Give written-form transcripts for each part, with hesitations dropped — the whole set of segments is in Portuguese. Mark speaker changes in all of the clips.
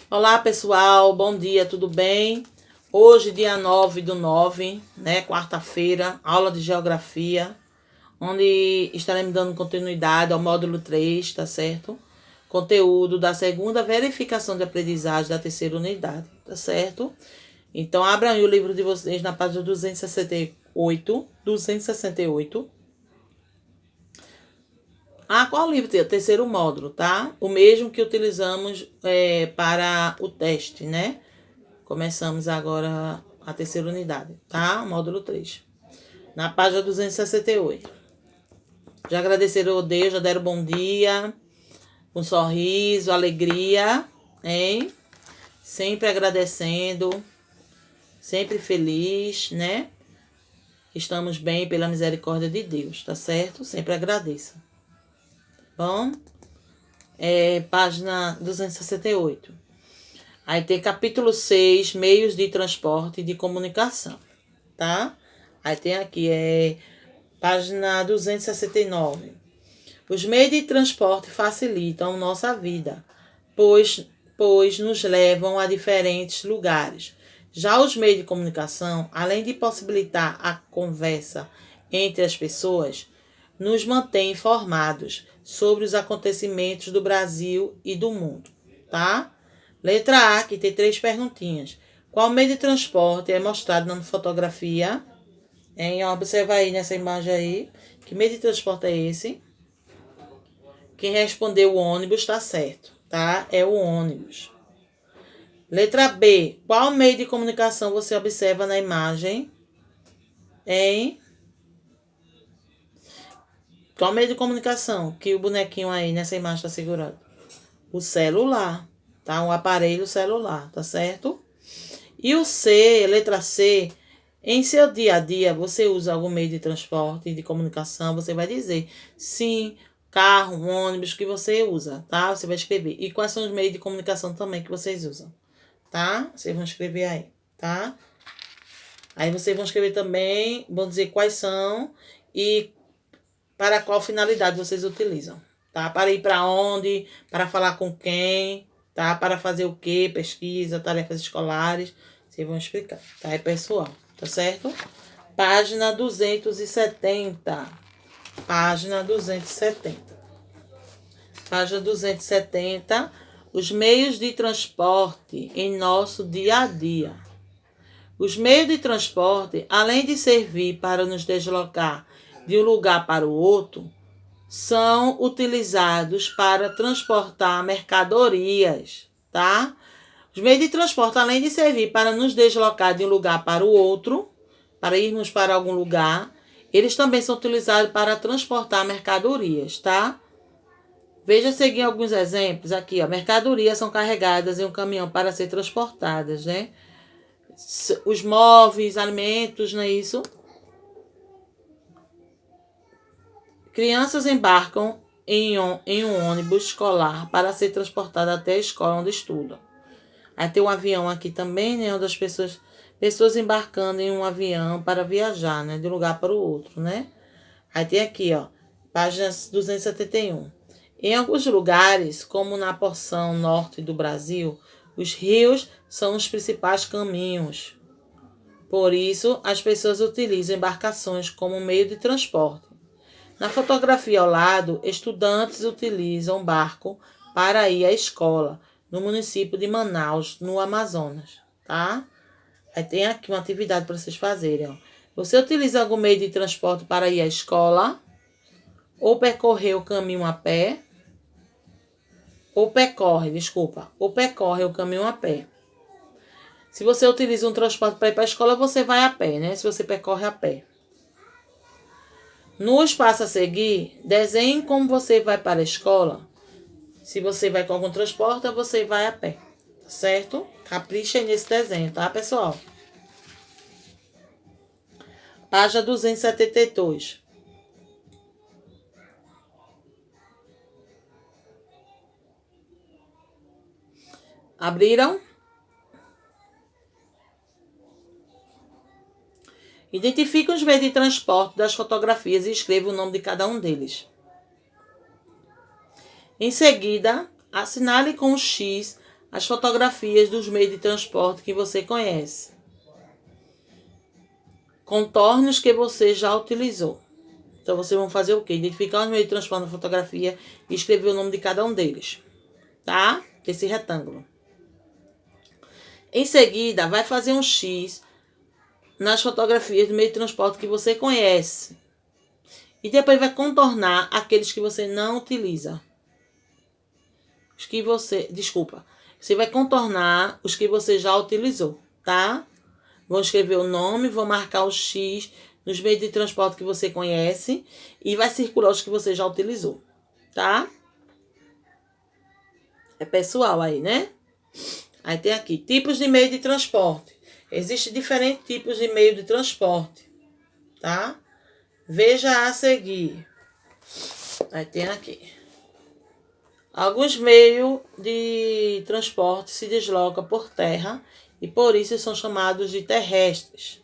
Speaker 1: Olá pessoal, bom dia, tudo bem? Hoje, dia 9/9, né? Quarta-feira, aula de geografia, onde estaremos dando continuidade ao módulo 3, tá certo? Conteúdo da segunda verificação de aprendizagem da terceira unidade, tá certo? Então, abram aí o livro de vocês na página 268. Qual livro? Terceiro módulo, tá? O mesmo que utilizamos para o teste, né? Começamos agora a terceira unidade, tá? Módulo 3. Na página 268. Já agradeceram o Deus, já deram bom dia, um sorriso, alegria, hein? Sempre agradecendo, sempre feliz, né? Estamos bem pela misericórdia de Deus, tá certo? Sempre agradeça. Bom, página 268. Aí tem capítulo 6, meios de transporte e de comunicação, tá? Aí tem aqui, página 269. Os meios de transporte facilitam nossa vida, pois nos levam a diferentes lugares. Já os meios de comunicação, além de possibilitar a conversa entre as pessoas, nos mantêm informados sobre os acontecimentos do Brasil e do mundo, tá? Letra A, que tem 3 perguntinhas. Qual meio de transporte é mostrado na fotografia? Observa aí nessa imagem aí. Que meio de transporte é esse? Quem respondeu o ônibus tá certo, tá? É o ônibus. Letra B. Qual meio de comunicação você observa na imagem? Qual meio de comunicação que o bonequinho aí nessa imagem está segurando? O celular, tá? O aparelho celular, tá certo? E o C, letra C, em seu dia a dia você usa algum meio de transporte, de comunicação, você vai dizer sim, carro, ônibus que você usa, tá? Você vai escrever. E quais são os meios de comunicação também que vocês usam, tá? Vocês vão escrever aí, tá? Aí vocês vão escrever também, vão dizer quais são e para qual finalidade vocês utilizam, tá? Para ir para onde, para falar com quem, tá? Para fazer o quê? Pesquisa, tarefas escolares. Vocês vão explicar, tá? É pessoal, tá certo? Página 270. Página 270. Página 270. Os meios de transporte em nosso dia a dia. Os meios de transporte, além de servir para nos deslocar de um lugar para o outro, são utilizados para transportar mercadorias, tá? Os meios de transporte, além de servir para nos deslocar de um lugar para o outro, para irmos para algum lugar, eles também são utilizados para transportar mercadorias, tá? Veja seguir alguns exemplos aqui, ó. Mercadorias são carregadas em um caminhão para ser transportadas, né? Os móveis, alimentos, não é isso? Crianças embarcam em um ônibus escolar para ser transportada até a escola onde estudam. Aí tem um avião aqui também, né? Onde as pessoas embarcando em um avião para viajar, né? De um lugar para o outro, né? Aí tem aqui, ó, página 271. Em alguns lugares, como na porção norte do Brasil, os rios são os principais caminhos. Por isso, as pessoas utilizam embarcações como meio de transporte. Na fotografia ao lado, estudantes utilizam barco para ir à escola, no município de Manaus, no Amazonas, tá? Aí tem aqui uma atividade para vocês fazerem, ó. Você utiliza algum meio de transporte para ir à escola? Ou percorrer o caminho a pé? Ou percorre o caminho a pé. Se você utiliza um transporte para ir para a escola, você vai a pé, né? Se você percorre a pé. No espaço a seguir, desenhe como você vai para a escola. Se você vai com algum transporte, você vai a pé, tá certo? Caprichem nesse desenho, tá, pessoal? Página 272. Abriram? Identifique os meios de transporte das fotografias e escreva o nome de cada um deles. Em seguida, assinale com um X as fotografias dos meios de transporte que você conhece. Contornos que você já utilizou. Então, vocês vão fazer o quê? Identificar os meios de transporte na fotografia e escrever o nome de cada um deles. Tá? Esse retângulo. Em seguida, vai fazer um X nas fotografias do meio de transporte que você conhece. E depois vai contornar aqueles que você não utiliza. Você vai contornar os que você já utilizou, tá? Vão escrever o nome, vão marcar o X nos meios de transporte que você conhece e vai circular os que você já utilizou, tá? É pessoal aí, né? Aí tem aqui, tipos de meio de transporte. Existem diferentes tipos de meio de transporte, tá? Veja a seguir. Aí tem aqui. Alguns meios de transporte se deslocam por terra e por isso são chamados de terrestres,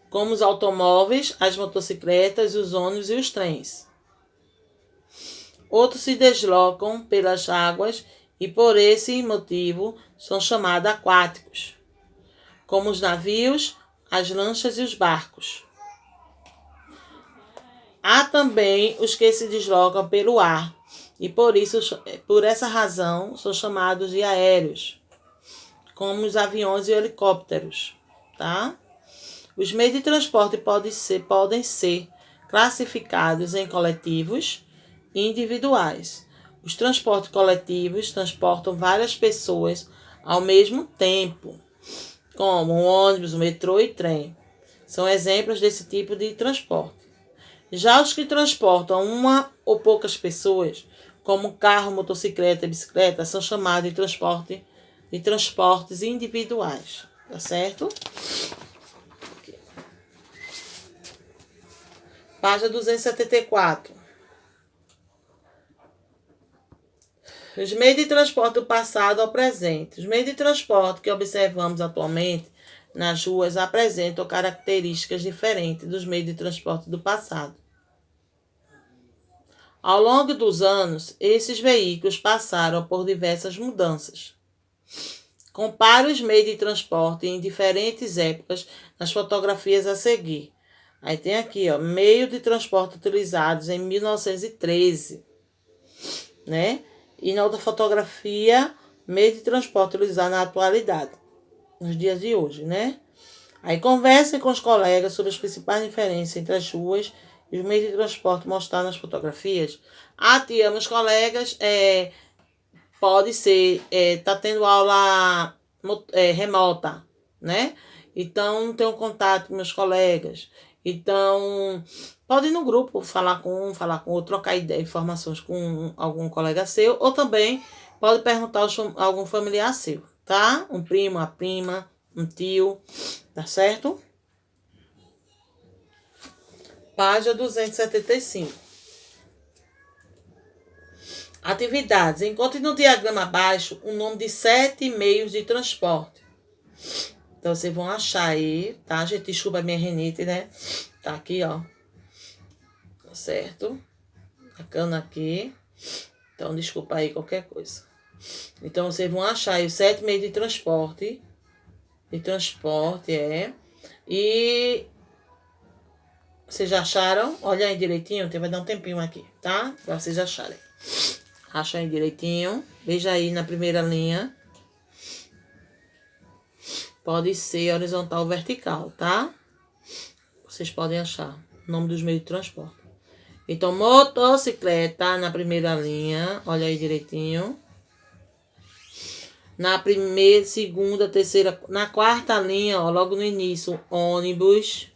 Speaker 1: como os automóveis, as motocicletas, os ônibus e os trens. Outros se deslocam pelas águas e por esse motivo são chamados aquáticos, como os navios, as lanchas e os barcos. Há também os que se deslocam pelo ar e por essa razão são chamados de aéreos, como os aviões e helicópteros, tá? Os meios de transporte podem ser classificados em coletivos e individuais. Os transportes coletivos transportam várias pessoas ao mesmo tempo, como um ônibus, um metrô e trem. São exemplos desse tipo de transporte. Já os que transportam uma ou poucas pessoas, como carro, motocicleta e bicicleta, são chamados de transportes individuais. Tá certo? Página 274. Os meios de transporte do passado ao presente. Os meios de transporte que observamos atualmente nas ruas apresentam características diferentes dos meios de transporte do passado. Ao longo dos anos, esses veículos passaram por diversas mudanças. Compare os meios de transporte em diferentes épocas nas fotografias a seguir. Aí tem aqui, ó, meio de transporte utilizados em 1913, né? E na outra fotografia, meio de transporte utilizado na atualidade, nos dias de hoje, né? Aí conversem com os colegas sobre as principais diferenças entre as ruas e os meios de transporte mostrados nas fotografias. Ah, tia, meus colegas, pode ser, tá tendo aula remota, né? Então, não tenho contato com meus colegas. Então, pode ir no grupo, falar com um, falar com outro, trocar ideia, informações com algum colega seu, ou também pode perguntar a algum familiar seu, tá? Um primo, uma prima, um tio, tá certo? Página 275. Atividades. Encontre no diagrama abaixo o nome de 7 meios de transporte. Então, vocês vão achar aí, tá? Gente, desculpa a minha renite, né? Tá aqui, ó. Tá certo? A cana aqui. Então, desculpa aí qualquer coisa. Então, vocês vão achar aí os 7 meios de transporte. E vocês já acharam? Olha aí direitinho, vai dar um tempinho aqui, tá? Pra vocês acharem. Acha aí direitinho. Veja aí na primeira linha. Pode ser horizontal ou vertical, tá? Vocês podem achar o nome dos meios de transporte. Então, motocicleta na primeira linha. Olha aí direitinho. Na primeira, segunda, terceira, na quarta linha, ó, logo no início, ônibus.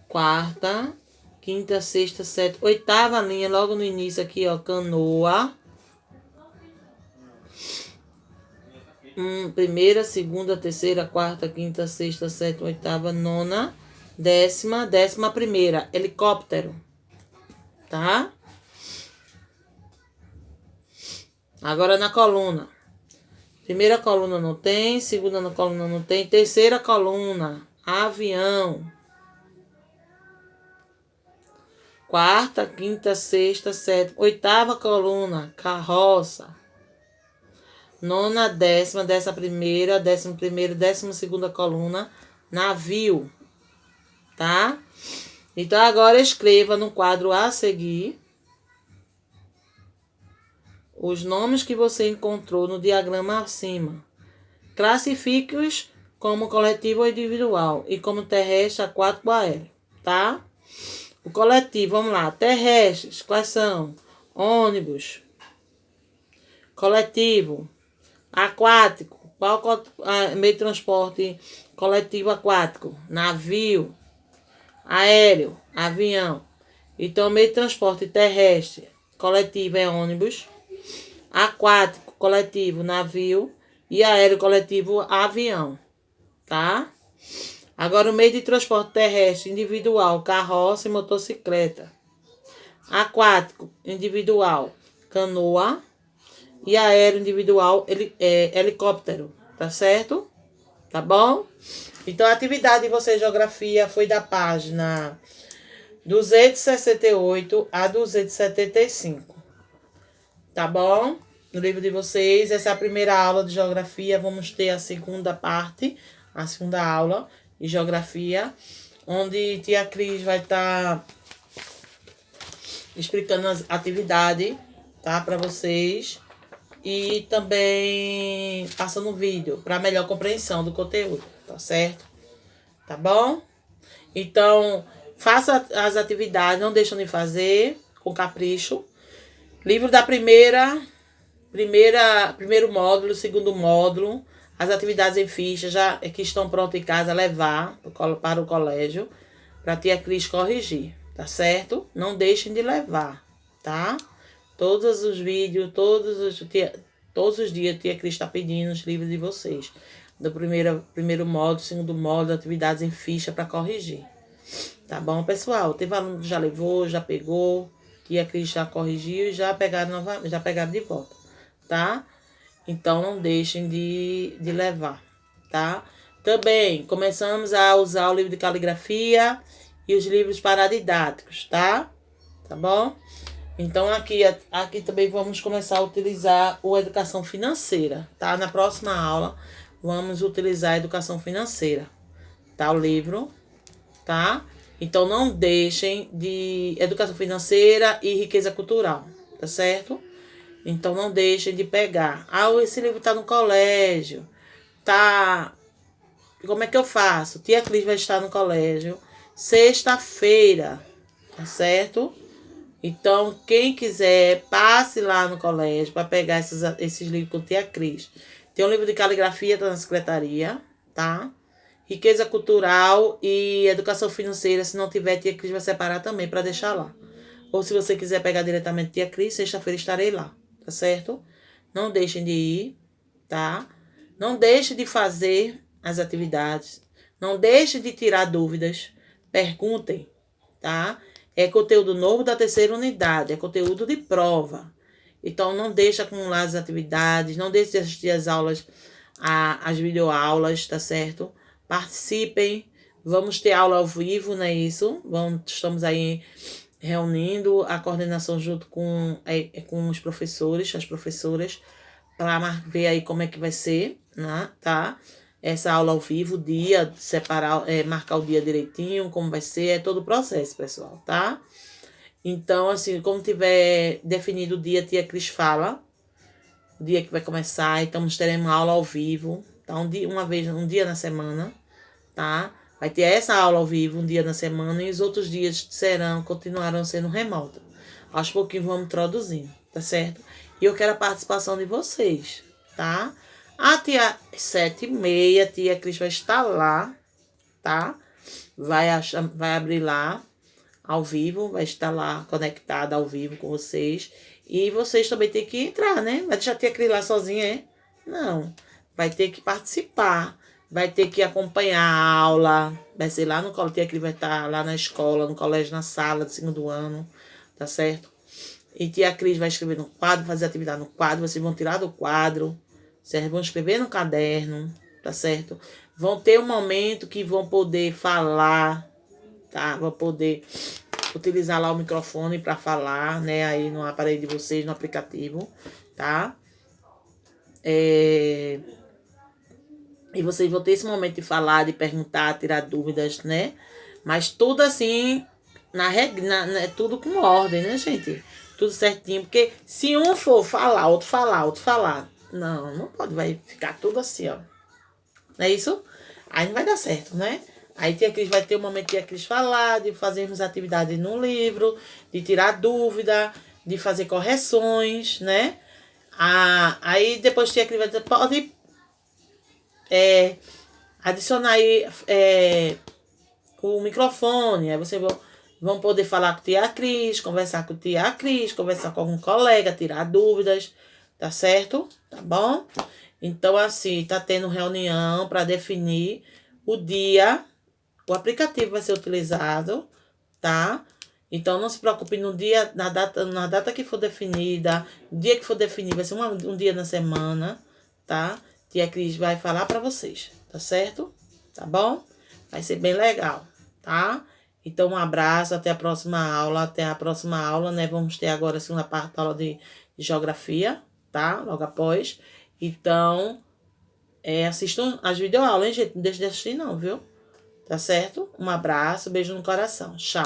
Speaker 1: Quarta, quinta, sexta, sétima, oitava linha, logo no início aqui, ó, canoa. Primeira, segunda, terceira, quarta, quinta, sexta, sétima, oitava, nona, décima primeira, helicóptero, tá? Agora na coluna. Primeira coluna não tem, segunda coluna não tem, terceira coluna, avião. Quarta, quinta, sexta, sétima, oitava coluna, carroça. nona, décima, 11ª, 11ª, 12ª coluna, navio, tá? Então, agora escreva no quadro a seguir os nomes que você encontrou no diagrama acima. Classifique-os como coletivo ou individual e como terrestre, aquático ou aéreo, tá? O coletivo, vamos lá. Terrestres, quais são? Ônibus. Coletivo. Aquático. Qual meio de transporte coletivo aquático? Navio. Aéreo. Avião. Então, meio de transporte terrestre coletivo é ônibus. Aquático coletivo, navio. E aéreo coletivo, avião. Tá? Agora, o meio de transporte terrestre individual, carroça e motocicleta. Aquático individual, canoa. E aéreo individual, helicóptero. Tá certo? Tá bom? Então, a atividade de você, geografia, foi da página 268 a 275. Tá bom? No livro de vocês, essa é a primeira aula de geografia. Vamos ter a segunda parte, a segunda aula de geografia, onde tia Cris vai estar explicando as atividades, tá, para vocês, e também passando um vídeo para melhor compreensão do conteúdo, tá certo? Tá bom? Então, faça as atividades, não deixem de fazer com capricho. Livro da primeiro módulo, segundo módulo, as atividades em ficha já que estão prontas em casa, levar para o colégio, para a tia Cris corrigir, tá certo? Não deixem de levar, tá? Todos os vídeos, todos os dias a tia Cris está pedindo os livros de vocês. Do primeiro módulo, segundo módulo, atividades em ficha para corrigir. Tá bom, pessoal? Teve aluno que já levou, já pegou, tia Cris já corrigiu e já pegaram de volta, tá? Então, não deixem de levar, tá? Também começamos a usar o livro de caligrafia e os livros paradidáticos, tá? Tá bom? Então, aqui também vamos começar a utilizar o educação financeira, tá? Na próxima aula, vamos utilizar a educação financeira, tá? O livro, tá? Então, não deixem de educação financeira e riqueza cultural, tá certo? Então, não deixem de pegar. Ah, esse livro tá no colégio, tá? Como é que eu faço? Tia Cris vai estar no colégio sexta-feira, tá certo? Então, quem quiser, passe lá no colégio para pegar esses livros com tia Cris. Tem um livro de caligrafia, tá na secretaria, tá? Riqueza cultural e educação financeira, se não tiver, tia Cris vai separar também para deixar lá. Ou se você quiser pegar diretamente tia Cris, sexta-feira estarei lá, tá certo? Não deixem de ir, tá? Não deixem de fazer as atividades. Não deixem de tirar dúvidas. Perguntem, tá? É conteúdo novo da terceira unidade, é conteúdo de prova. Então, não deixe acumular as atividades, não deixe de assistir as aulas, as videoaulas, tá certo? Participem, vamos ter aula ao vivo, não é isso? Estamos aí reunindo a coordenação junto com os professores, as professoras, para ver aí como é que vai ser, né? Tá? Essa aula ao vivo, dia, separar, marcar o dia direitinho, como vai ser, é todo o processo, pessoal, tá? Então, assim, como tiver definido o dia, a tia Cris fala, o dia que vai começar, então teremos aula ao vivo, tá? Um dia na semana, tá? Vai ter essa aula ao vivo, um dia na semana, e os outros dias continuarão sendo remotos. Aos pouquinhos vamos introduzindo, tá certo? E eu quero a participação de vocês, tá? Até às 7h30, a tia Cris vai estar lá, tá? Vai abrir lá, ao vivo, vai estar lá conectada ao vivo com vocês. E vocês também têm que entrar, né? Vai deixar a tia Cris lá sozinha, é? Não. Vai ter que participar, vai ter que acompanhar a aula. Vai ser lá no colégio, a tia Cris vai estar lá na escola, no colégio, na sala do segundo ano, tá certo? E tia Cris vai escrever no quadro, fazer atividade no quadro, vocês vão tirar do quadro, certo? Vão escrever no caderno, tá certo? Vão ter um momento que vão poder falar, tá? Vão poder utilizar lá o microfone para falar, né? Aí no aparelho de vocês, no aplicativo, tá? E vocês vão ter esse momento de falar, de perguntar, tirar dúvidas, né? Mas tudo assim, tudo com ordem, né, gente? Tudo certinho, porque se um for falar, outro falar, outro falar, não pode, vai ficar tudo assim, ó. Não é isso? Aí não vai dar certo, né? Aí tia Cris vai ter um momento de tia Cris falar, de fazermos atividades no livro, de tirar dúvida, de fazer correções, né? Aí depois tia Cris vai dizer, pode adicionar aí o microfone, aí vocês vão poder falar com tia Cris, conversar com tia Cris, conversar com algum colega, tirar dúvidas, tá certo? Tá bom? Então, assim, tá tendo reunião para definir o dia, o aplicativo vai ser utilizado, tá? Então, não se preocupe no dia, na data que for definida, o dia que for definido, vai ser um dia na semana, tá? Tia Cris vai falar para vocês, tá certo? Tá bom? Vai ser bem legal, tá? Então, um abraço, até a próxima aula, né? Vamos ter agora a segunda parte da aula de geografia, tá? Logo após. Então, assistam as videoaulas, hein, gente? Não deixe de assistir, não, viu? Tá certo? Um abraço, beijo no coração. Tchau.